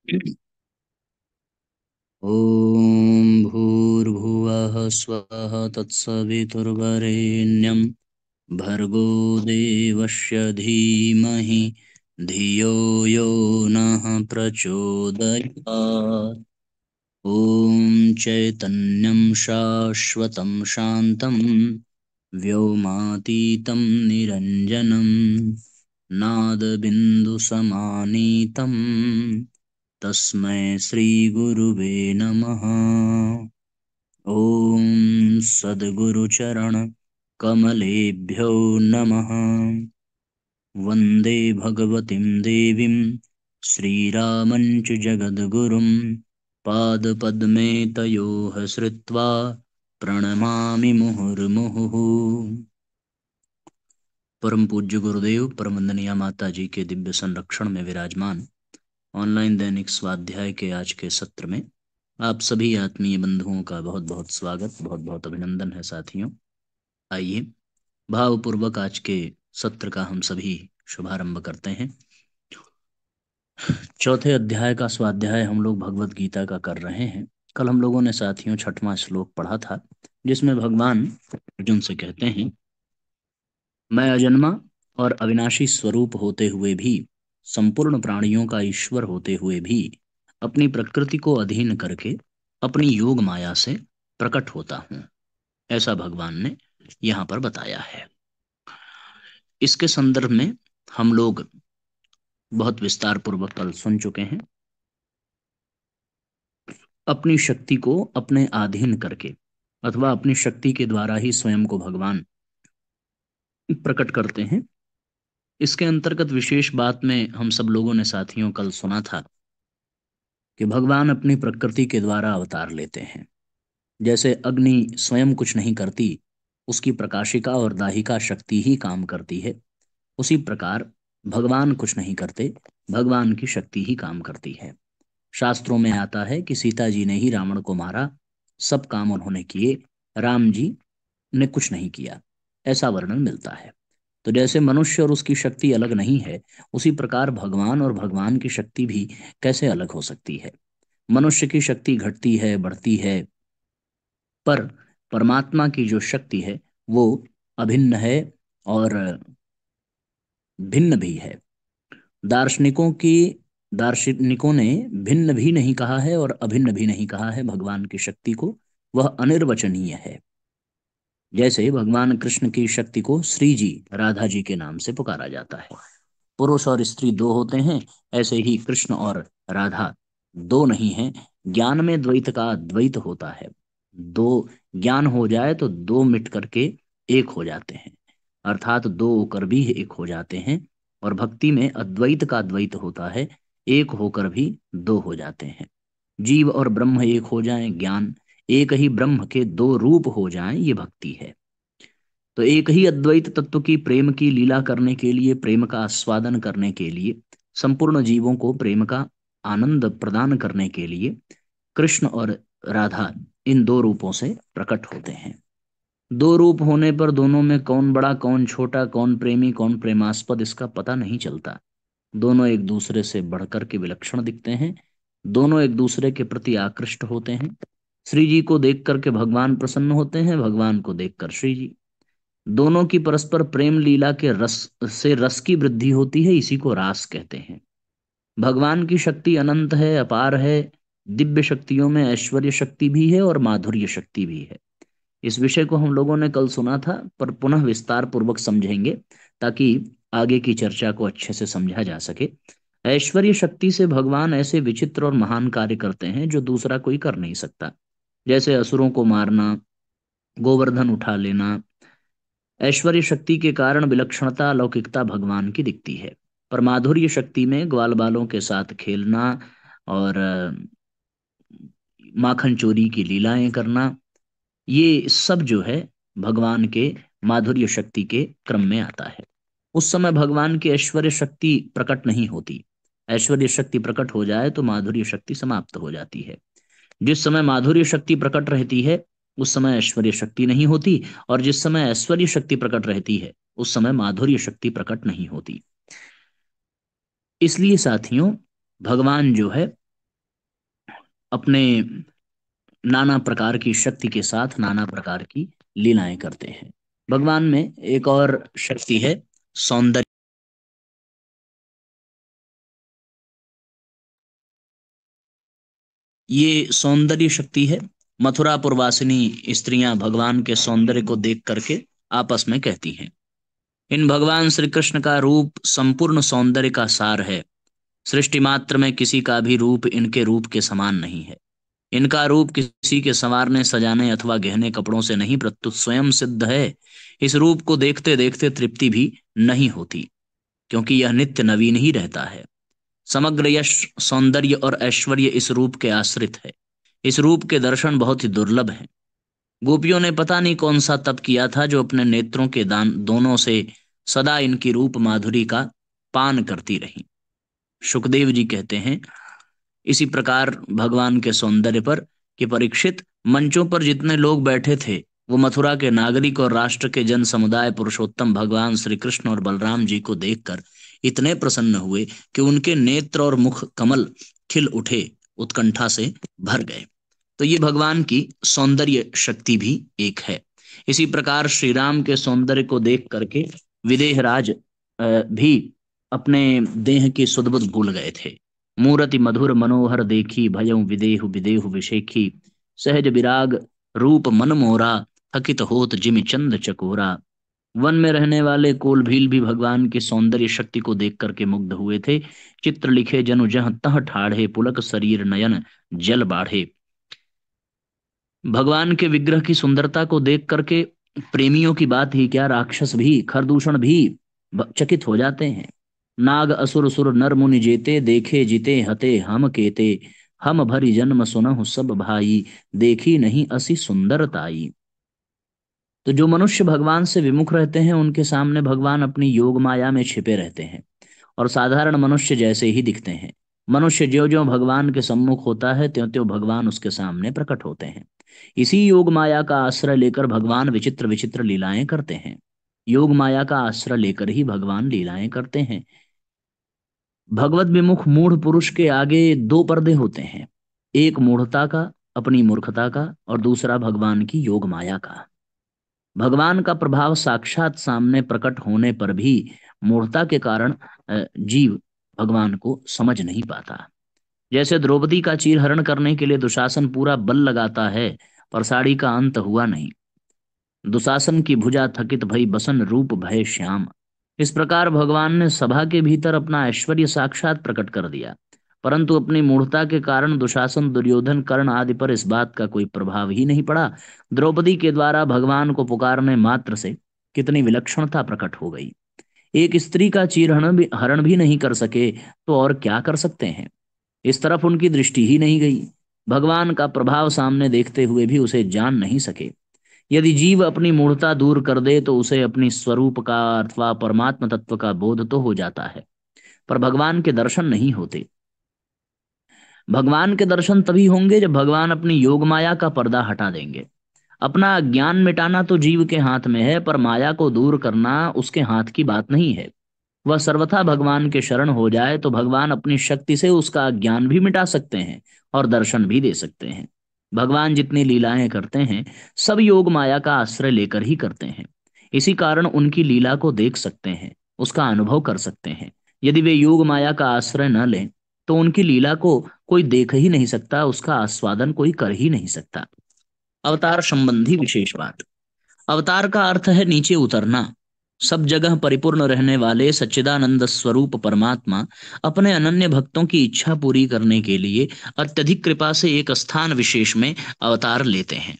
ॐ भूर्भुवः स्वः तत्सवितुर्वरेण्यं भर्गो देवस्य धीमहि धियो यो नः प्रचोदयात्। ॐ चैतन्यं शाश्वतं शान्तं व्योमातीतं निरञ्जनं नादबिन्दुसमानीतं तस्मै श्रीगुरुवे नमः। ॐ सद्गुरुचरण कमलेभ्यो नमः। वन्दे भगवतीं देवीं श्रीरामं च जगद्गुरुं पादपद्मे तयोः श्रित्वा प्रणमामि मुहुर्मुहुः। परम पूज्य गुरुदेव परम वंदनीय माता जी के दिव्य संरक्षण में विराजमान ऑनलाइन दैनिक स्वाध्याय के आज के सत्र में आप सभी आत्मीय बंधुओं का बहुत बहुत स्वागत, बहुत बहुत अभिनंदन है साथियों। आइए भावपूर्वक आज के सत्र का हम सभी शुभारंभ करते हैं। चौथे अध्याय का स्वाध्याय हम लोग भगवत गीता का कर रहे हैं। कल हम लोगों ने साथियों छठवां श्लोक पढ़ा था, जिसमें भगवान अर्जुन से कहते हैं, मैं अजन्मा और अविनाशी स्वरूप होते हुए भी, संपूर्ण प्राणियों का ईश्वर होते हुए भी, अपनी प्रकृति को अधीन करके अपनी योग माया से प्रकट होता हूँ। ऐसा भगवान ने यहाँ पर बताया है। इसके संदर्भ में हम लोग बहुत विस्तार पूर्वक कल सुन चुके हैं। अपनी शक्ति को अपने अधीन करके अथवा अपनी शक्ति के द्वारा ही स्वयं को भगवान प्रकट करते हैं। इसके अंतर्गत विशेष बात में हम सब लोगों ने साथियों कल सुना था कि भगवान अपनी प्रकृति के द्वारा अवतार लेते हैं। जैसे अग्नि स्वयं कुछ नहीं करती, उसकी प्रकाशिका और दाहिका शक्ति ही काम करती है, उसी प्रकार भगवान कुछ नहीं करते, भगवान की शक्ति ही काम करती है। शास्त्रों में आता है कि सीता जी ने ही रावण को मारा, सब काम उन्होंने किए, राम जी ने कुछ नहीं किया, ऐसा वर्णन मिलता है। तो जैसे मनुष्य और उसकी शक्ति अलग नहीं है, उसी प्रकार भगवान और भगवान की शक्ति भी कैसे अलग हो सकती है। मनुष्य की शक्ति घटती है, बढ़ती है, पर परमात्मा की जो शक्ति है वो अभिन्न है और भिन्न भी है। दार्शनिकों ने भिन्न भी नहीं कहा है और अभिन्न भी नहीं कहा है भगवान की शक्ति को, वह अनिर्वचनीय है। जैसे भगवान कृष्ण की शक्ति को श्री जी, राधा जी के नाम से पुकारा जाता है। पुरुष और स्त्री दो होते हैं, ऐसे ही कृष्ण और राधा दो नहीं हैं। ज्ञान में द्वैत का द्वैत होता है। दो ज्ञान हो जाए तो दो मिट करके एक हो जाते हैं, अर्थात दो होकर भी एक हो जाते हैं। और भक्ति में अद्वैत का द्वैत होता है, एक होकर भी दो हो जाते हैं। जीव और ब्रह्म एक हो जाएं, ज्ञान, एक ही ब्रह्म के दो रूप हो जाएं, ये भक्ति है। तो एक ही अद्वैत तत्व की प्रेम की लीला करने के लिए, प्रेम का आस्वादन करने के लिए, संपूर्ण जीवों को प्रेम का आनंद प्रदान करने के लिए कृष्ण और राधा इन दो रूपों से प्रकट होते हैं। दो रूप होने पर दोनों में कौन बड़ा कौन छोटा, कौन प्रेमी कौन प्रेमास्पद, इसका पता नहीं चलता। दोनों एक दूसरे से बढ़कर के विलक्षण दिखते हैं, दोनों एक दूसरे के प्रति आकृष्ट होते हैं। श्री जी को देख करके भगवान प्रसन्न होते हैं, भगवान को देखकर श्री जी। दोनों की परस्पर प्रेम लीला के रस से रस की वृद्धि होती है, इसी को रास कहते हैं। भगवान की शक्ति अनंत है, अपार है। दिव्य शक्तियों में ऐश्वर्य शक्ति भी है और माधुर्य शक्ति भी है। इस विषय को हम लोगों ने कल सुना था, पर पुनः विस्तार पूर्वक समझेंगे ताकि आगे की चर्चा को अच्छे से समझा जा सके। ऐश्वर्य शक्ति से भगवान ऐसे विचित्र और महान कार्य करते हैं जो दूसरा कोई कर नहीं सकता। जैसे असुरों को मारना, गोवर्धन उठा लेना। ऐश्वर्य शक्ति के कारण विलक्षणता, अलौकिकता भगवान की दिखती है। पर माधुर्य शक्ति में ग्वाल बालों के साथ खेलना और माखन चोरी की लीलाएं करना, ये सब जो है भगवान के माधुर्य शक्ति के क्रम में आता है। उस समय भगवान की ऐश्वर्य शक्ति प्रकट नहीं होती। ऐश्वर्य शक्ति प्रकट हो जाए तो माधुर्य शक्ति समाप्त हो जाती है। जिस समय माधुर्य शक्ति प्रकट रहती है उस समय ऐश्वर्य शक्ति नहीं होती, और जिस समय ऐश्वर्य शक्ति प्रकट रहती है उस समय माधुर्य शक्ति प्रकट नहीं होती। इसलिए साथियों, भगवान जो है अपने नाना प्रकार की शक्ति के साथ नाना प्रकार की लीलाएं करते हैं। भगवान में एक और शक्ति है, सौंदर्य। ये सौंदर्य शक्ति है। मथुरापुरवासिनी स्त्रियां भगवान के सौंदर्य को देख करके आपस में कहती हैं, इन भगवान श्री कृष्ण का रूप संपूर्ण सौंदर्य का सार है। सृष्टि मात्र में किसी का भी रूप इनके रूप के समान नहीं है। इनका रूप किसी के संवारने सजाने अथवा गहने कपड़ों से नहीं, प्रत्युत स्वयं सिद्ध है। इस रूप को देखते देखते तृप्ति भी नहीं होती, क्योंकि यह नित्य नवीन ही रहता है। समग्र यश, सौंदर्य और ऐश्वर्य इस रूप के आश्रित है। इस रूप के दर्शन बहुत ही दुर्लभ हैं। गोपियों ने पता नहीं कौन सा तप किया था, जो अपने नेत्रों के दान दोनों से सदा इनकी रूप माधुरी का पान करती रही। सुखदेव जी कहते हैं इसी प्रकार भगवान के सौंदर्य पर कि परीक्षित, मंचों पर जितने लोग बैठे थे वो मथुरा के नागरिक और राष्ट्र के जन समुदाय पुरुषोत्तम भगवान श्री कृष्ण और बलराम जी को देखकर इतने प्रसन्न हुए कि उनके नेत्र और मुख कमल खिल उठे, उत्कंठा से भर गए। तो ये भगवान की सौंदर्य शक्ति भी एक है। इसी प्रकार श्री राम के सौंदर्य को देख करके विदेहराज भी अपने देह की सुधबुध भूल गए थे। मूरति मधुर मनोहर देखी, भयउ विदेहु विदेहु विशेखी। सहज विराग रूप मन मोरा, थकित होत जिमि चंद चकोरा। वन में रहने वाले कोल भील भी भगवान की सौंदर्य शक्ति को देख करके मुग्ध हुए थे। चित्र लिखे जनु जह तह ठाढ़े, पुलक शरीर नयन जल बाढ़े। भगवान के विग्रह की सुंदरता को देख करके प्रेमियों की बात ही क्या, राक्षस भी, खरदूषण भी चकित हो जाते हैं। नाग असुर सुर नर मुनि जेते, देखे जिते हते हम केते। हम भरी जन्म सुनहु सब भाई, देखी नहीं असी सुंदरताई। तो जो मनुष्य भगवान से विमुख रहते हैं उनके सामने भगवान अपनी योग माया में छिपे रहते हैं और साधारण मनुष्य जैसे ही दिखते हैं। मनुष्य ज्यों ज्यों भगवान के सम्मुख होता है त्यों त्यों भगवान उसके सामने प्रकट होते हैं। इसी योग माया का आश्रय लेकर भगवान विचित्र विचित्र लीलाएं करते हैं। योग माया का आश्रय लेकर ही भगवान लीलाएं करते हैं। भगवत विमुख मूढ़ पुरुष के आगे दो पर्दे होते हैं, एक मूढ़ता का, अपनी मूर्खता का, और दूसरा भगवान की योग माया का। भगवान का प्रभाव साक्षात सामने प्रकट होने पर भी मूढ़ता के कारण जीव भगवान को समझ नहीं पाता। जैसे द्रौपदी का चीरहरण करने के लिए दुशासन पूरा बल लगाता है पर साड़ी का अंत हुआ नहीं। दुशासन की भुजा थकित भई, बसन रूप भय श्याम। इस प्रकार भगवान ने सभा के भीतर अपना ऐश्वर्य साक्षात प्रकट कर दिया, परंतु अपनी मूढ़ता के कारण दुशासन, दुर्योधन, कर्ण आदि पर इस बात का कोई प्रभाव ही नहीं पड़ा। द्रौपदी के द्वारा भगवान को पुकारने मात्र से कितनी विलक्षणता प्रकट हो गई। एक स्त्री का हरण भी नहीं कर सके तो और क्या कर सकते हैं। इस तरफ उनकी दृष्टि ही नहीं गई। भगवान का प्रभाव सामने देखते हुए भी उसे जान नहीं सके। यदि जीव अपनी मूढ़ता दूर कर दे तो उसे अपनी स्वरूप का अथवा परमात्म तत्व का बोध तो हो जाता है, पर भगवान के दर्शन नहीं होते। भगवान के दर्शन तभी होंगे जब भगवान अपनी योग माया का पर्दा हटा देंगे। अपना ज्ञान मिटाना तो जीव के हाथ में है, पर माया को दूर करना उसके हाथ की बात नहीं है। वह सर्वथा भगवान के शरण हो जाए तो भगवान अपनी शक्ति से उसका ज्ञान भी मिटा सकते हैं और दर्शन भी दे सकते हैं। भगवान जितनी लीलाएं करते हैं सब योग माया का आश्रय लेकर ही करते हैं। इसी कारण उनकी लीला को देख सकते हैं, उसका अनुभव कर सकते हैं। यदि वे योग माया का आश्रय न लें तो उनकी लीला को कोई देख ही नहीं सकता, उसका आस्वादन कोई कर ही नहीं सकता। अवतार संबंधी विशेष बात। अवतार का अर्थ है नीचे उतरना। सब जगह परिपूर्ण रहने वाले सच्चिदानंद स्वरूप परमात्मा अपने अनन्य भक्तों की इच्छा पूरी करने के लिए अत्यधिक कृपा से एक स्थान विशेष में अवतार लेते हैं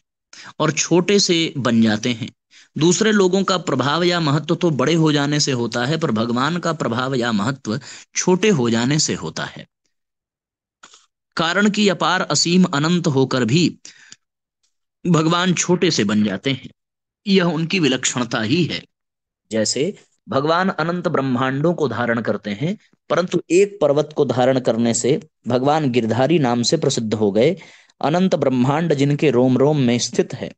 और छोटे से बन जाते हैं। दूसरे लोगों का प्रभाव या महत्व तो बड़े हो जाने से होता है, पर भगवान का प्रभाव या महत्व छोटे हो जाने से होता है। कारण की अपार असीम अनंत होकर भी भगवान छोटे से बन जाते हैं, यह उनकी विलक्षणता ही है। जैसे भगवान अनंत ब्रह्मांडों को धारण करते हैं, परंतु एक पर्वत को धारण करने से भगवान गिरधारी नाम से प्रसिद्ध हो गए। अनंत ब्रह्मांड जिनके रोम रोम में स्थित है,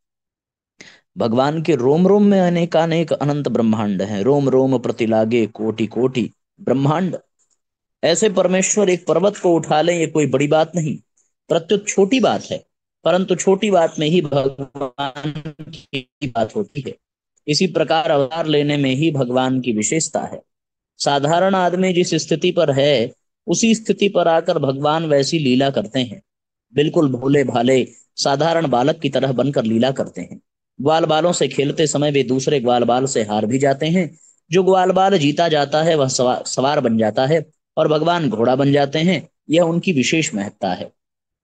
भगवान के रोम रोम में अनेकानेक अनंत ब्रह्मांड हैं। रोम रोम प्रतिलागे कोटि कोटि ब्रह्मांड। ऐसे परमेश्वर एक पर्वत को उठा लें, ये कोई बड़ी बात नहीं। प्रत्युत छोटी बात है, परंतु छोटी बात में ही भगवान की बात होती है। इसी प्रकार अवतार लेने में ही भगवान की विशेषता है। साधारण आदमी जिस स्थिति पर है, उसी स्थिति पर आकर भगवान वैसी लीला करते हैं। बिल्कुल भोले भाले साधारण बालक की तरह बनकर लीला करते हैं। ग्वाल बालों से खेलते समय वे दूसरे ग्वाल बाल से हार भी जाते हैं। जो ग्वाल बाल जीता जाता है वह सवार बन जाता है, और भगवान घोड़ा बन जाते हैं। यह उनकी विशेष महत्ता है।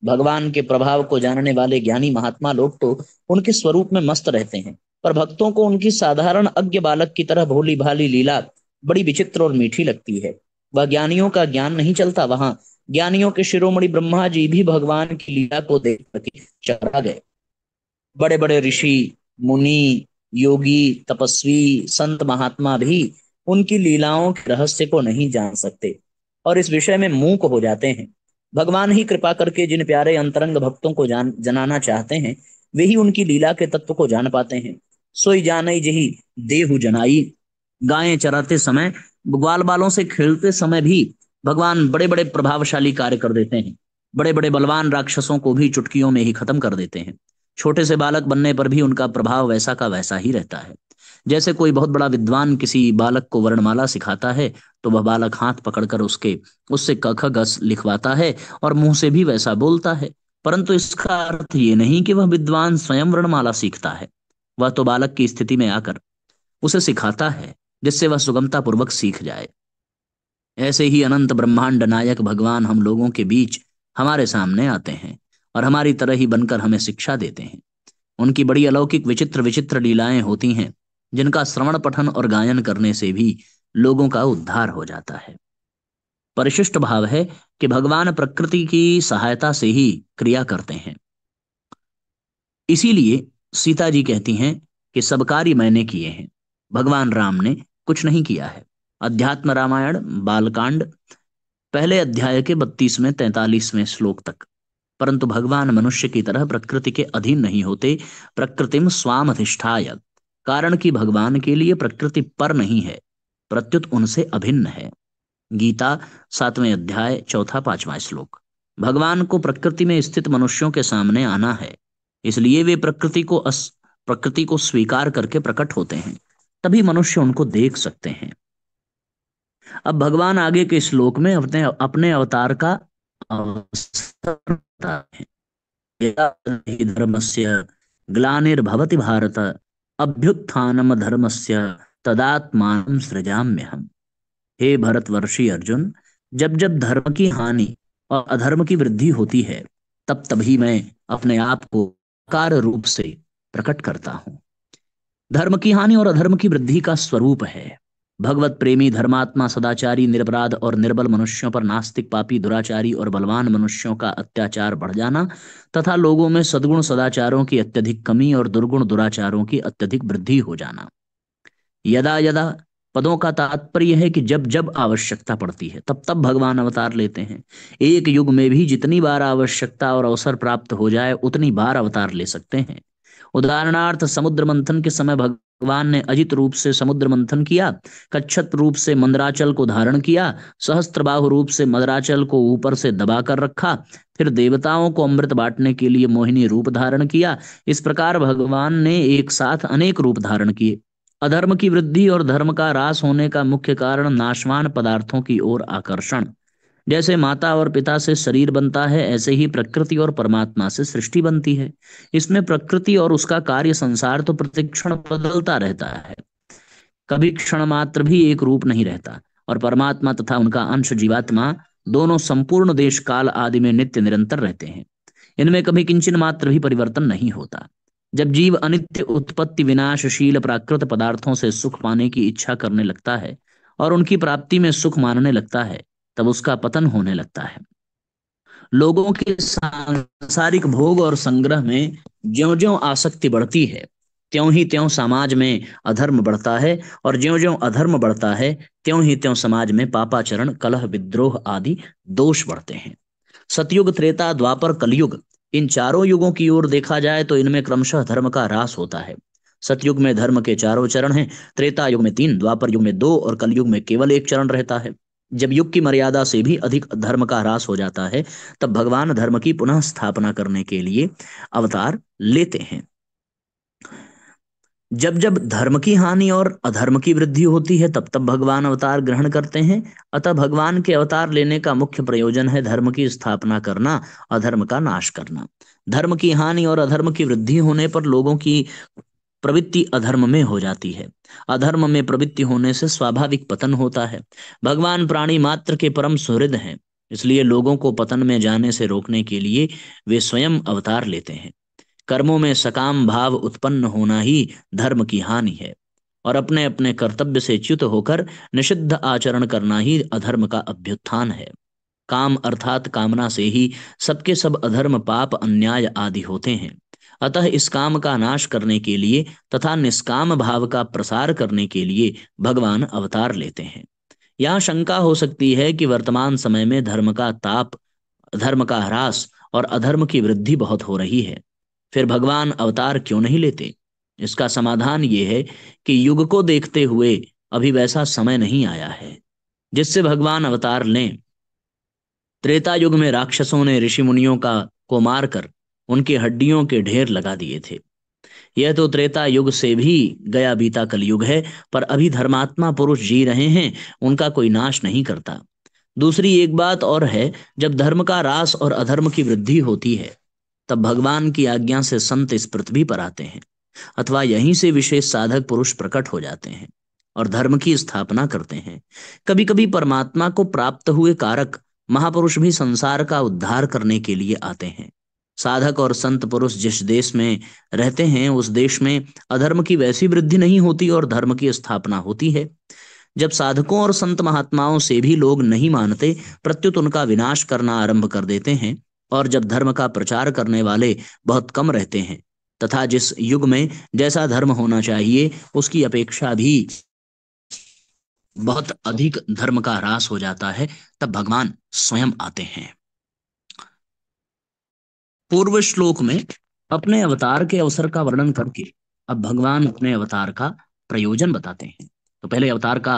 भगवान के प्रभाव को जानने वाले ज्ञानी महात्मा लोग तो उनके स्वरूप में मस्त रहते हैं, पर भक्तों को उनकी साधारण अज्ञ बालक की तरह भोली भाली लीला बड़ी विचित्र और मीठी लगती है। वह ज्ञानियों का ज्ञान नहीं चलता। वहां ज्ञानियों के शिरोमणि ब्रह्मा जी भी भगवान की लीला को देख करके चकरा गए। बड़े बड़े ऋषि, मुनि, योगी, तपस्वी, संत महात्मा भी उनकी लीलाओं के रहस्य को नहीं जान सकते और इस विषय में मूक हो जाते हैं। भगवान ही कृपा करके जिन प्यारे अंतरंग भक्तों को जनाना चाहते हैं, वे ही उनकी लीला के तत्व को जान पाते हैं। सोई जानई जही देहु जनाई। गायें चराते समय, ग्वाल बालों से खेलते समय भी भगवान बड़े बड़े प्रभावशाली कार्य कर देते हैं। बड़े बड़े बलवान राक्षसों को भी चुटकियों में ही खत्म कर देते हैं। छोटे से बालक बनने पर भी उनका प्रभाव वैसा का वैसा ही रहता है। जैसे कोई बहुत बड़ा विद्वान किसी बालक को वर्णमाला सिखाता है, तो वह बालक हाथ पकड़कर उससे क ख ग लिखवाता है और मुंह से भी वैसा बोलता है। परंतु इसका अर्थ ये नहीं कि वह विद्वान स्वयं वर्णमाला सीखता है। वह तो बालक की स्थिति में आकर उसे सिखाता है, जिससे वह सुगमता पूर्वक सीख जाए। ऐसे ही अनंत ब्रह्मांड नायक भगवान हम लोगों के बीच हमारे सामने आते हैं और हमारी तरह ही बनकर हमें शिक्षा देते हैं। उनकी बड़ी अलौकिक विचित्र विचित्र लीलाएं होती हैं, जिनका श्रवण पठन और गायन करने से भी लोगों का उद्धार हो जाता है। परिशिष्ट भाव है कि भगवान प्रकृति की सहायता से ही क्रिया करते हैं। इसीलिए सीता जी कहती हैं कि सब कार्य मैंने किए हैं, भगवान राम ने कुछ नहीं किया है। अध्यात्म रामायण बालकांड पहले अध्याय के 32वें 43वें श्लोक तक। परंतु भगवान मनुष्य की तरह प्रकृति के अधीन नहीं होते। प्रकृतिम स्वामधिष्ठाय, कारण कि भगवान के लिए प्रकृति पर नहीं है, प्रत्युत उनसे अभिन्न है। गीता 7वें अध्याय 4-5वां श्लोक। भगवान को प्रकृति में स्थित मनुष्यों के सामने आना है, इसलिए वे प्रकृति को स्वीकार करके प्रकट होते हैं, तभी मनुष्य उनको देख सकते हैं। अब भगवान आगे के श्लोक में अपने अपने अवतार का अवसर बताते हैं। यदा हि धर्मस्य ग्लानिर्भवति भारत, अभ्युत्थानम धर्मस्य तदात्मानं सृजाम्यहम्। हे भरतवर्षी अर्जुन, जब जब धर्म की हानि और अधर्म की वृद्धि होती है, तब तभी मैं अपने आप को आकार रूप से प्रकट करता हूं। धर्म की हानि और अधर्म की वृद्धि का स्वरूप है भगवत प्रेमी धर्मात्मा सदाचारी निरपराध और निर्बल मनुष्यों पर नास्तिक पापी दुराचारी और बलवान मनुष्यों का अत्याचार बढ़ जाना, तथा लोगों में सद्गुण सदाचारों की अत्यधिक कमी और दुर्गुण दुराचारों की अत्यधिक वृद्धि हो जाना। यदा यदा पदों का तात्पर्य है कि जब जब आवश्यकता पड़ती है, तब तब भगवान अवतार लेते हैं। एक युग में भी जितनी बार आवश्यकता और अवसर प्राप्त हो जाए, उतनी बार अवतार ले सकते हैं। उदाहरणार्थ, समुद्र मंथन के समय भगवान ने अजित रूप से समुद्र मंथन किया, कच्छप रूप से मंदराचल को धारण किया, सहस्त्रबाहु रूप से मंदराचल को ऊपर से दबाकर रखा, फिर देवताओं को अमृत बांटने के लिए मोहिनी रूप धारण किया। इस प्रकार भगवान ने एक साथ अनेक रूप धारण किए। अधर्म की वृद्धि और धर्म का ह्रास होने का मुख्य कारण नाशवान पदार्थों की ओर आकर्षण। जैसे माता और पिता से शरीर बनता है, ऐसे ही प्रकृति और परमात्मा से सृष्टि बनती है। इसमें प्रकृति और उसका कार्य संसार तो प्रतिक्षण बदलता रहता है, कभी क्षण मात्र भी एक रूप नहीं रहता, और परमात्मा तथा उनका अंश जीवात्मा दोनों संपूर्ण देश काल आदि में नित्य निरंतर रहते हैं। इनमें कभी किंचन मात्र भी परिवर्तन नहीं होता। जब जीव अनित्य उत्पत्ति विनाशशील प्राकृत पदार्थों से सुख पाने की इच्छा करने लगता है और उनकी प्राप्ति में सुख मानने लगता है, तब उसका पतन होने लगता है। लोगों के सांसारिक भोग और संग्रह में ज्यों-ज्यों आसक्ति बढ़ती है, त्यों ही त्यों समाज में अधर्म बढ़ता है, और ज्यों-ज्यों अधर्म बढ़ता है, त्यों ही त्यों समाज में पापाचरण, कलह, विद्रोह आदि दोष बढ़ते हैं। सतयुग, त्रेता, द्वापर, कलयुग, इन चारों युगों की ओर देखा जाए तो इनमें क्रमशः धर्म का ह्रास होता है। सतयुग में धर्म के चारों चरण हैं, त्रेता युग में 3, द्वापर युग में 2 और कलयुग में केवल 1 चरण रहता है। जब युग की मर्यादा से भी अधिक धर्म का ह्रास हो जाता है, तब भगवान धर्म की पुनः स्थापना करने के लिए अवतार लेते हैं। जब जब धर्म की हानि और अधर्म की वृद्धि होती है, तब तब भगवान अवतार ग्रहण करते हैं। अतः भगवान के अवतार लेने का मुख्य प्रयोजन है धर्म की स्थापना करना, अधर्म का नाश करना। धर्म की हानि और अधर्म की वृद्धि होने पर लोगों की प्रवृत्ति अधर्म में हो जाती है। अधर्म में प्रवृत्ति होने से स्वाभाविक पतन होता है। भगवान प्राणी मात्र के परम सुहृद हैं, इसलिए लोगों को पतन में जाने से रोकने के लिए वे स्वयं अवतार लेते हैं। कर्मों में सकाम भाव उत्पन्न होना ही धर्म की हानि है, और अपने अपने कर्तव्य से च्युत होकर निषिद्ध आचरण करना ही अधर्म का अभ्युत्थान है। काम अर्थात कामना से ही सबके सब अधर्म पाप अन्याय आदि होते हैं। अतः इस काम का नाश करने के लिए तथा निष्काम भाव का प्रसार करने के लिए भगवान अवतार लेते हैं। यहाँ शंका हो सकती है कि वर्तमान समय में धर्म का ताप, धर्म का ह्रास और अधर्म की वृद्धि बहुत हो रही है, फिर भगवान अवतार क्यों नहीं लेते? इसका समाधान ये है कि युग को देखते हुए अभी वैसा समय नहीं आया है जिससे भगवान अवतार लें। त्रेता युग में राक्षसों ने ऋषि मुनियों का को मारकर उनकी हड्डियों के ढेर लगा दिए थे। यह तो त्रेता युग से भी गया बीता कलयुग है, पर अभी धर्मात्मा पुरुष जी रहे हैं, उनका कोई नाश नहीं करता। दूसरी एक बात और है, जब धर्म का ह्रास और अधर्म की वृद्धि होती है, तब भगवान की आज्ञा से संत इस पृथ्वी पर आते हैं, अथवा यहीं से विशेष साधक पुरुष प्रकट हो जाते हैं और धर्म की स्थापना करते हैं। कभी कभी परमात्मा को प्राप्त हुए कारक महापुरुष भी संसार का उद्धार करने के लिए आते हैं। साधक और संत पुरुष जिस देश में रहते हैं, उस देश में अधर्म की वैसी वृद्धि नहीं होती और धर्म की स्थापना होती है। जब साधकों और संत महात्माओं से भी लोग नहीं मानते, प्रत्युत उनका विनाश करना आरंभ कर देते हैं, और जब धर्म का प्रचार करने वाले बहुत कम रहते हैं तथा जिस युग में जैसा धर्म होना चाहिए उसकी अपेक्षा भी बहुत अधिक धर्म का ह्रास हो जाता है, तब भगवान स्वयं आते हैं। पूर्व श्लोक में अपने अवतार के अवसर का वर्णन करके अब भगवान अपने अवतार का प्रयोजन बताते हैं। तो पहले अवतार का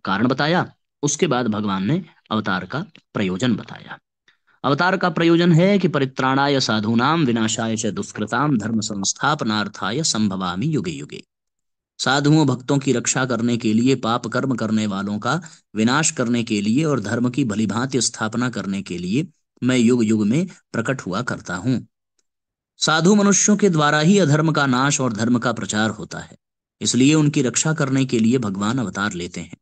कारण बताया, उसके बाद भगवान ने अवतार का प्रयोजन बताया। अवतार का प्रयोजन है कि परित्राणाय साधूनाम विनाशाय च दुष्कृताम धर्म संस्थापनार्थाय संभवामि युगे युगे। साधुओं भक्तों की रक्षा करने के लिए, पाप कर्म करने वालों का विनाश करने के लिए और धर्म की भलीभांति स्थापना करने के लिए मैं युग युग में प्रकट हुआ करता हूँ। साधु मनुष्यों के द्वारा ही अधर्म का नाश और धर्म का प्रचार होता है, इसलिए उनकी रक्षा करने के लिए भगवान अवतार लेते हैं।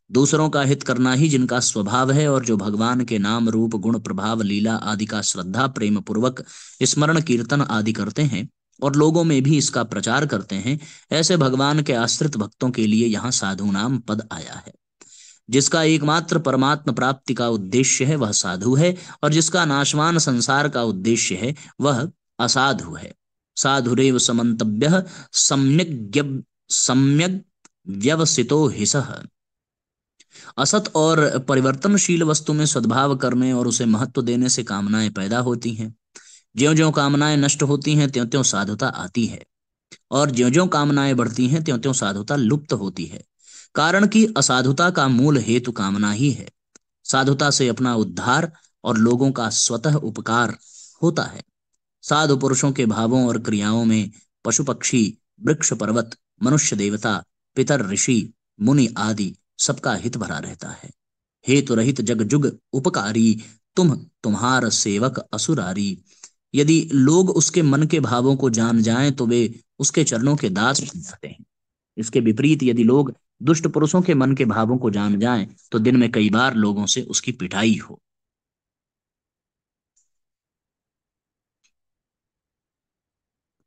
दूसरों का हित करना ही जिनका स्वभाव है और जो भगवान के नाम रूप गुण प्रभाव लीला आदि का श्रद्धा प्रेम पूर्वक स्मरण कीर्तन आदि करते हैं और लोगों में भी इसका प्रचार करते हैं, ऐसे भगवान के आश्रित भक्तों के लिए यहाँ साधु नाम पद आया है। जिसका एकमात्र परमात्म प्राप्ति का उद्देश्य है वह साधु है, और जिसका नाशवान संसार का उद्देश्य है वह असाधु है। साधुरेव समन्तव्यः सम्यग् व्यवसितो हिसः। असत और परिवर्तनशील वस्तु में सद्भाव करने और उसे महत्व देने से कामनाएं पैदा होती हैं। ज्यों-ज्यों कामनाएं नष्ट होती हैं, त्यों-त्यों साधुता आती है, और ज्यों-ज्यों कामनाएं बढ़ती हैं, त्यों-त्यों साधुता लुप्त होती है। कारण कि असाधुता का मूल हेतु कामना ही है। साधुता से अपना उद्धार और लोगों का स्वतः उपकार होता है। साधु पुरुषों के भावों और क्रियाओं में पशु पक्षी, वृक्ष पर्वत, मनुष्य देवता, पितर ऋषि मुनि आदि सबका हित भरा रहता है। हेतु रहित जग जुग उपकारी, तुम्हार सेवक असुरारी। यदि लोग उसके मन के भावों को जान जाएं तो वे उसके चरणों के दास बन जाते हैं। इसके विपरीत यदि लोग दुष्ट पुरुषों के मन के भावों को जान जाएं तो दिन में कई बार लोगों से उसकी पिटाई हो।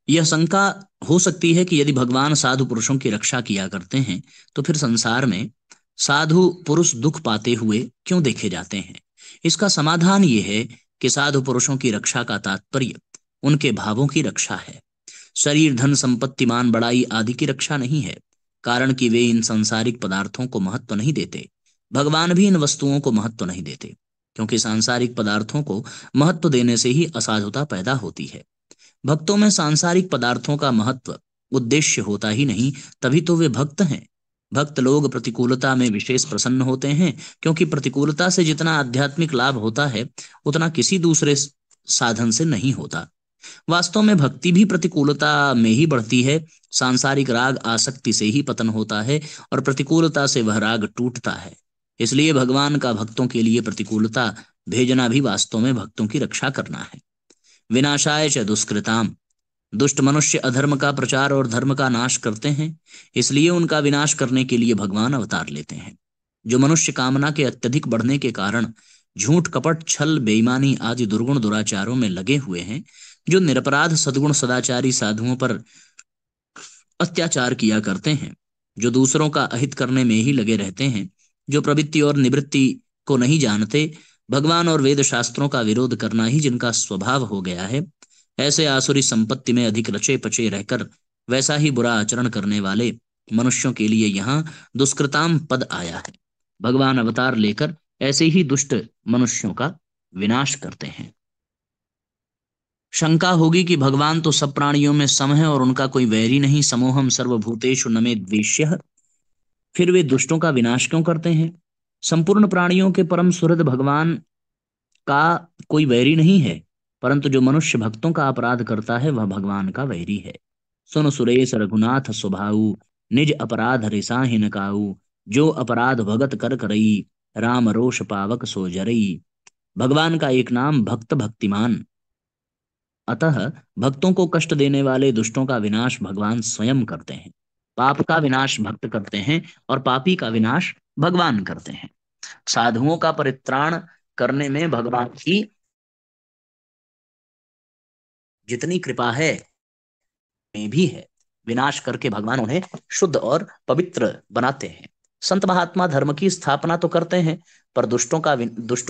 यह शंका हो सकती है कि यदि भगवान साधु पुरुषों की रक्षा किया करते हैं तो फिर संसार में साधु पुरुष दुख पाते हुए क्यों देखे जाते हैं? इसका समाधान यह है कि साधु पुरुषों की रक्षा का तात्पर्य उनके भावों की रक्षा है, शरीर धन संपत्ति मान बड़ाई आदि की रक्षा नहीं है। कारण कि वे इन सांसारिक पदार्थों को महत्व नहीं देते। भगवान भी इन वस्तुओं को महत्व नहीं देते, क्योंकि सांसारिक पदार्थों को महत्व देने से ही असाधुता पैदा होती है। भक्तों में सांसारिक पदार्थों का महत्व उद्देश्य होता ही नहीं, तभी तो वे भक्त हैं। भक्त लोग प्रतिकूलता में विशेष प्रसन्न होते हैं, क्योंकि प्रतिकूलता से जितना आध्यात्मिक लाभ होता है उतना किसी दूसरे साधन से नहीं होता। वास्तव में भक्ति भी प्रतिकूलता में ही बढ़ती है। सांसारिक राग आसक्ति से ही पतन होता है और प्रतिकूलता से वह राग टूटता है। इसलिए भगवान का भक्तों के लिए प्रतिकूलता भेजना भी वास्तव में भक्तों की रक्षा करना है। विनाशाय च दुष्कृताम, दुष्ट मनुष्य अधर्म का प्रचार और धर्म का नाश करते हैं, इसलिए उनका विनाश करने के लिए भगवान अवतार लेते हैं। जो मनुष्य कामना के अत्यधिक बढ़ने के कारण झूठ कपट छल बेईमानी आदि दुर्गुण दुराचारों में लगे हुए हैं, जो निरपराध सद्गुण सदाचारी साधुओं पर अत्याचार किया करते हैं, जो दूसरों का अहित करने में ही लगे रहते हैं, जो प्रवृत्ति और निवृत्ति को नहीं जानते, भगवान और वेद शास्त्रों का विरोध करना ही जिनका स्वभाव हो गया है, ऐसे आसुरी संपत्ति में अधिक रचे पचे रहकर वैसा ही बुरा आचरण करने वाले मनुष्यों के लिए यहाँ दुष्कृताम पद आया है। भगवान अवतार लेकर ऐसे ही दुष्ट मनुष्यों का विनाश करते हैं। शंका होगी कि भगवान तो सब प्राणियों में सम है और उनका कोई वैरी नहीं, समोहम सर्वभूतेषु न मे द्वेष्यः, फिर वे दुष्टों का विनाश क्यों करते हैं? संपूर्ण प्राणियों के परम सुहृद भगवान का कोई वैरी नहीं है, परंतु जो मनुष्य भक्तों का अपराध करता है वह भगवान का वैरी है। सुन सुरेश रघुनाथ स्वभाऊ, निज अपराध रिसाहि न काऊ, जो अपराध भगत कर करई, राम रोष पावक सो जरई। भगवान का एक नाम भक्त भक्तिमान। अतः भक्तों को कष्ट देने वाले दुष्टों का विनाश भगवान स्वयं करते हैं। पाप का विनाश भक्त करते हैं और पापी का विनाश भगवान करते हैं। साधुओं का परित्राण करने में भगवान की जितनी कृपा है में भी है। विनाश करके भगवान उन्हें शुद्ध और पवित्र बनाते हैं। संत महात्मा धर्म की स्थापना तो करते हैं, पर दुष्टों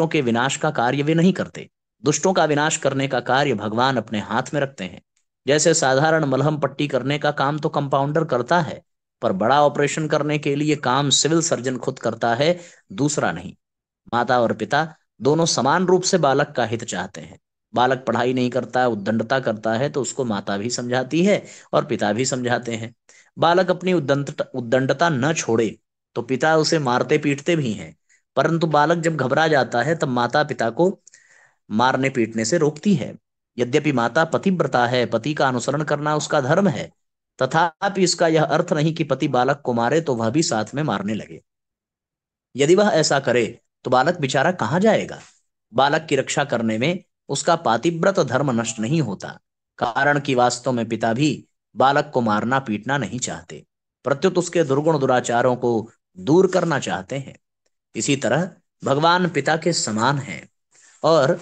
के विनाश का कार्य वे नहीं करते। दुष्टों का विनाश करने का कार्य भगवान अपने हाथ में रखते हैं। जैसे साधारण मलहम पट्टी करने का काम तो कंपाउंडर करता है, पर बड़ा ऑपरेशन करने के लिए काम सिविल सर्जन खुद करता है, दूसरा नहीं। माता और पिता दोनों समान रूप से बालक का हित चाहते हैं। बालक पढ़ाई नहीं करता है, उद्दंडता करता है, तो उसको माता भी समझाती है और पिता भी समझाते हैं। बालक अपनी उद्दंडता न छोड़े तो पिता उसे मारते पीटते भी हैं, परंतु बालक जब घबरा जाता है तब माता पिता को मारने पीटने से रोकती है। यद्यपि माता पतिव्रता है, पति का अनुसरण करना उसका धर्म है, तथापि इसका यह अर्थ नहीं कि पति बालक को मारे तो वह भी साथ में मारने लगे। यदि वह ऐसा करे तो बालक बेचारा कहाँ जाएगा? बालक की रक्षा करने में उसका पातिव्रत धर्म नष्ट नहीं होता, कारण कि वास्तव में पिता भी बालक को मारना पीटना नहीं चाहते, प्रत्युत उसके दुर्गुण दुराचारों को दूर करना चाहते हैं। इसी तरह भगवान पिता के समान हैं और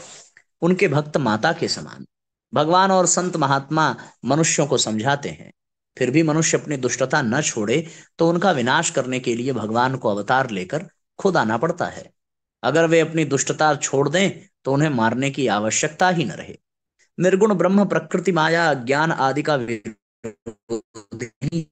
उनके भक्त माता के समान। भगवान और संत महात्मा मनुष्यों को समझाते हैं, फिर भी मनुष्य अपनी दुष्टता न छोड़े तो उनका विनाश करने के लिए भगवान को अवतार लेकर खुद आना पड़ता है। अगर वे अपनी दुष्टता छोड़ दें तो उन्हें मारने की आवश्यकता ही न रहे। निर्गुण ब्रह्म प्रकृति माया ज्ञान आदि का विरोधी,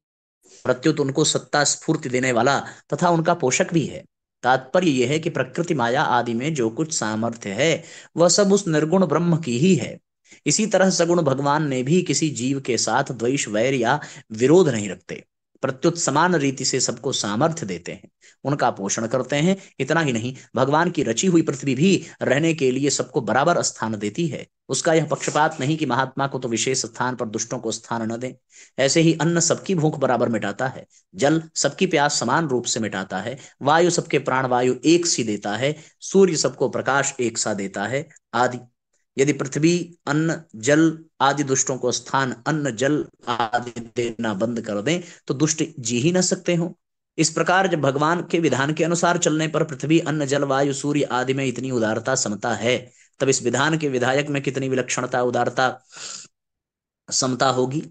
प्रत्युत उनको सत्ता स्फूर्ति देने वाला तथा उनका पोषक भी है। तात्पर्य यह है कि प्रकृति माया आदि में जो कुछ सामर्थ्य है वह सब उस निर्गुण ब्रह्म की ही है। इसी तरह सगुण भगवान ने भी किसी जीव के साथ द्वेष वैर या विरोध नहीं रखते, प्रत्युत समान रीति से सबको सामर्थ्य देते हैं, उनका पोषण करते हैं। इतना ही नहीं, भगवान की रची हुई पृथ्वी भी रहने के लिए सबको बराबर स्थान देती है। उसका यह पक्षपात नहीं कि महात्मा को तो विशेष स्थान पर दुष्टों को स्थान न दें। ऐसे ही अन्न सबकी भूख बराबर मिटाता है, जल सबकी प्यास समान रूप से मिटाता है, वायु सबके प्राण वायु एक सी देता है, सूर्य सबको प्रकाश एक सा देता है आदि। यदि पृथ्वी अन्न जल आदि दुष्टों को स्थान अन्न जल आदि देना बंद कर दें तो दुष्ट जी ही न सकते हो। इस प्रकार जब भगवान के विधान के अनुसार चलने पर पृथ्वी अन्न जल वायु सूर्य आदि में इतनी उदारता समता है, तब इस विधान के विधायक में कितनी विलक्षणता उदारता समता होगी।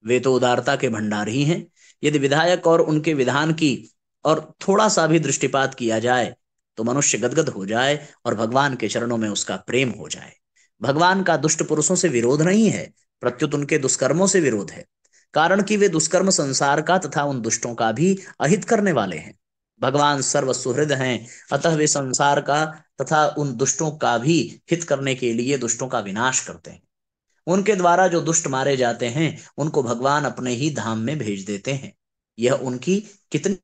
वे तो उदारता के भंडार ही हैं। यदि विधायक और उनके विधान की और थोड़ा सा भी दृष्टिपात किया जाए तो मनुष्य गदगद हो जाए और भगवान के चरणों में उसका प्रेम हो जाए। भगवान का दुष्ट पुरुषों से विरोध नहीं है, प्रत्युत उनके दुष्कर्मों से विरोध है, कारण कि वे दुष्कर्म संसार का तथा उन दुष्टों का भी अहित करने वाले हैं। भगवान सर्व सुहृद हैं, अतः वे संसार का तथा उन दुष्टों का भी हित करने के लिए दुष्टों का विनाश करते हैं। उनके द्वारा जो दुष्ट मारे जाते हैं उनको भगवान अपने ही धाम में भेज देते हैं। यह उनकी कितनी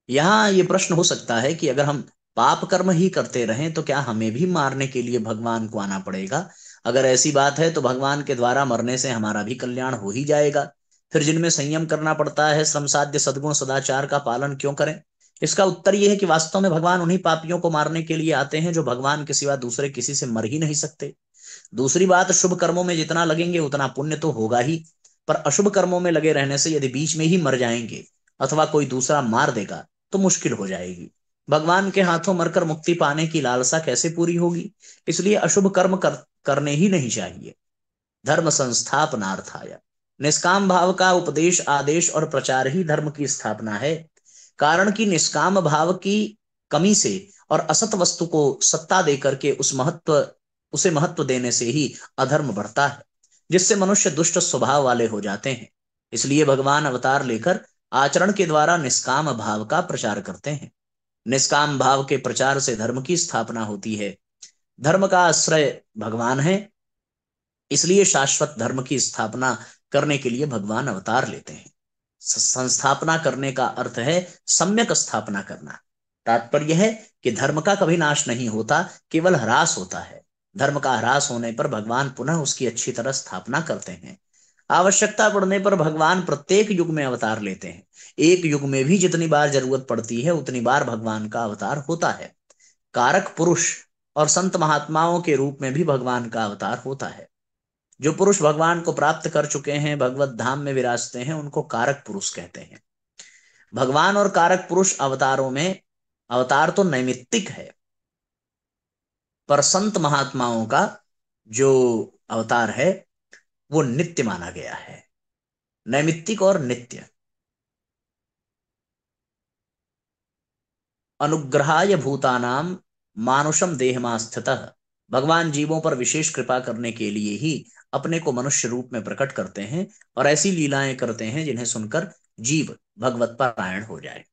यहाँ ये प्रश्न हो सकता है कि अगर हम पाप कर्म ही करते रहें तो क्या हमें भी मारने के लिए भगवान को आना पड़ेगा? अगर ऐसी बात है तो भगवान के द्वारा मरने से हमारा भी कल्याण हो ही जाएगा। फिर जिनमें संयम करना पड़ता है, श्रम साध्य सद्गुण सदाचार का पालन क्यों करें? इसका उत्तर यह है कि वास्तव में भगवान उन्हीं पापियों को मारने के लिए आते हैं जो भगवान के सिवा दूसरे किसी से मर ही नहीं सकते। दूसरी बात, शुभ कर्मों में जितना लगेंगे उतना पुण्य तो होगा ही, पर अशुभ कर्मों में लगे रहने से यदि बीच में ही मर जाएंगे अथवा कोई दूसरा मार देगा तो मुश्किल हो जाएगी। भगवान के हाथों मरकर मुक्ति पाने की लालसा कैसे पूरी होगी? इसलिए अशुभ कर्म करने ही नहीं चाहिए। धर्म संस्थापनार्थाय, निष्काम भाव का उपदेश आदेश और प्रचार ही धर्म की स्थापना है। कारण कि निष्काम भाव की कमी से और असत वस्तु को सत्ता देकर के उसे महत्व देने से ही अधर्म बढ़ता है, जिससे मनुष्य दुष्ट स्वभाव वाले हो जाते हैं। इसलिए भगवान अवतार लेकर आचरण के द्वारा निष्काम भाव का प्रचार करते हैं। निष्काम भाव के प्रचार से धर्म की स्थापना होती है। धर्म का आश्रय भगवान है, इसलिए शाश्वत धर्म की स्थापना करने के लिए भगवान अवतार लेते हैं। संस्थापना करने का अर्थ है सम्यक स्थापना करना। तात्पर्य है कि धर्म का कभी नाश नहीं होता, केवल ह्रास होता है। धर्म का ह्रास होने पर भगवान पुनः उसकी अच्छी तरह स्थापना करते हैं। आवश्यकता पड़ने पर भगवान प्रत्येक युग में अवतार लेते हैं। एक युग में भी जितनी बार जरूरत पड़ती है उतनी बार भगवान का अवतार होता है। कारक पुरुष और संत महात्माओं के रूप में भी भगवान का अवतार होता है। जो पुरुष भगवान को प्राप्त कर चुके हैं, भगवत धाम में विराजते हैं, उनको कारक पुरुष कहते हैं। भगवान और कारक पुरुष अवतारों में अवतार तो नैमित्तिक है, पर संत महात्माओं का जो अवतार है वो नित्य माना गया है। नैमित्तिक और नित्य। अनुग्रहाय भूतानाम मानुषम देहमास्थितः, भगवान जीवों पर विशेष कृपा करने के लिए ही अपने को मनुष्य रूप में प्रकट करते हैं और ऐसी लीलाएं करते हैं जिन्हें सुनकर जीव भगवत पारायण हो जाए।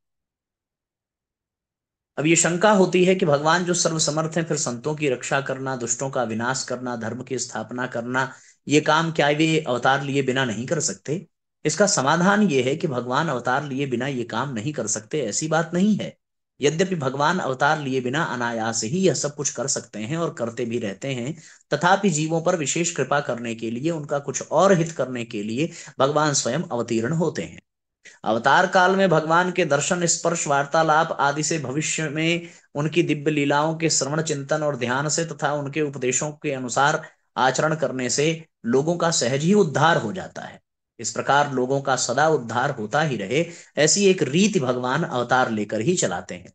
अब ये शंका होती है कि भगवान जो सर्वसमर्थ हैं, फिर संतों की रक्षा करना, दुष्टों का विनाश करना, धर्म की स्थापना करना, ये काम क्या वे अवतार लिए बिना नहीं कर सकते? इसका समाधान ये है कि भगवान अवतार लिए बिना ये काम नहीं कर सकते, ऐसी बात नहीं है। यद्यपि भगवान अवतार लिए बिना अनायास ही यह सब कुछ कर सकते हैं और करते भी रहते हैं, तथापि जीवों पर विशेष कृपा करने के लिए, उनका कुछ और हित करने के लिए भगवान स्वयं अवतीर्ण होते हैं। अवतार काल में भगवान के दर्शन, स्पर्श, वार्तालाप आदि से भविष्य में उनकी दिव्य लीलाओं के श्रवण, चिंतन और ध्यान से तथा उनके उपदेशों के अनुसार आचरण करने से लोगों का सहज ही उद्धार हो जाता है। इस प्रकार लोगों का सदा उद्धार होता ही रहे, ऐसी एक रीति भगवान अवतार लेकर ही चलाते हैं।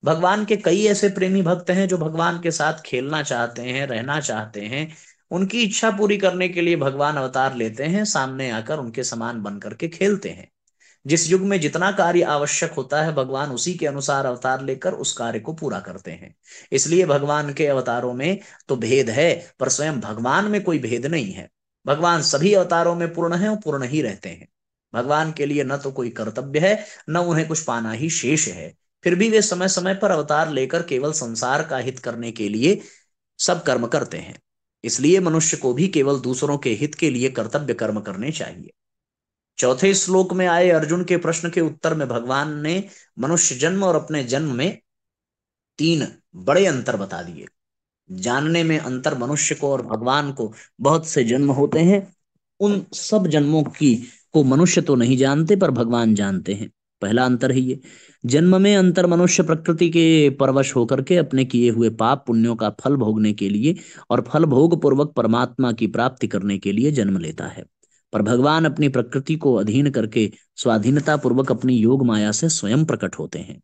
भगवान के कई ऐसे प्रेमी भक्त हैं जो भगवान के साथ खेलना चाहते हैं, रहना चाहते हैं। उनकी इच्छा पूरी करने के लिए भगवान अवतार लेते हैं, सामने आकर उनके समान बन करके खेलते हैं। जिस युग में जितना कार्य आवश्यक होता है, भगवान उसी के अनुसार अवतार लेकर उस कार्य को पूरा करते हैं। इसलिए भगवान के अवतारों में तो भेद है, पर स्वयं भगवान में कोई भेद नहीं है। भगवान सभी अवतारों में पूर्ण है और पूर्ण ही रहते हैं। भगवान के लिए न तो कोई कर्तव्य है, न उन्हें कुछ पाना ही शेष है। फिर भी वे समय समय पर अवतार लेकर केवल संसार का हित करने के लिए सब कर्म करते हैं। इसलिए मनुष्य को भी केवल दूसरों के हित के लिए कर्तव्य कर्म करने चाहिए। चौथे श्लोक में आए अर्जुन के प्रश्न के उत्तर में भगवान ने मनुष्य जन्म और अपने जन्म में तीन बड़े अंतर बता दिए। जानने में अंतर, मनुष्य को और भगवान को बहुत से जन्म होते हैं। उन सब जन्मों की को मनुष्य तो नहीं जानते, पर भगवान जानते हैं। पहला अंतर है ये। जन्म में अंतर, मनुष्य प्रकृति के परवश होकर के अपने किए हुए पाप पुण्यों का फल भोगने के लिए और फल भोग पूर्वक परमात्मा की प्राप्ति करने के लिए जन्म लेता है। पर भगवान अपनी प्रकृति को अधीन करके स्वाधीनता पूर्वक अपनी योग माया से स्वयं प्रकट होते हैं।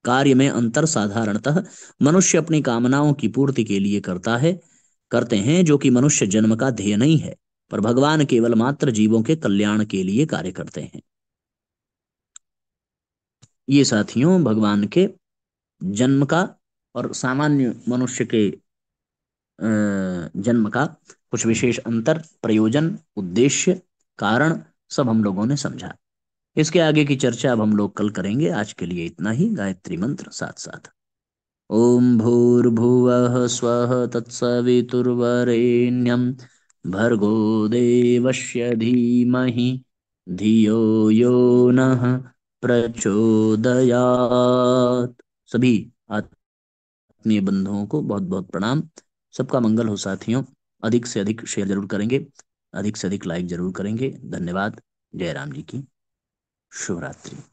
कार्य में अंतर साधारणतः मनुष्य अपनी कामनाओं की पूर्ति के लिए करते हैं, जो कि मनुष्य जन्म का ध्येय नहीं है। पर भगवान केवल मात्र जीवों के कल्याण के लिए कार्य करते हैं। ये साथियों भगवान के जन्म का और सामान्य मनुष्य के जन्म का कुछ विशेष अंतर, प्रयोजन, उद्देश्य, कारण सब हम लोगों ने समझा। इसके आगे की चर्चा अब हम लोग कल करेंगे। आज के लिए इतना ही। गायत्री मंत्र साथ साथ। ओम भूर्भुवः स्वः तत्सवितुर्वरेण्यं भर्गो देवस्य धीमहि धियो यो नः प्रचोदयात्। सभी आत्मीय बंधुओं को बहुत बहुत प्रणाम। सबका मंगल हो साथियों। अधिक से अधिक शेयर जरूर करेंगे, अधिक से अधिक लाइक जरूर करेंगे। धन्यवाद। जय राम जी की शुभ रात्रि।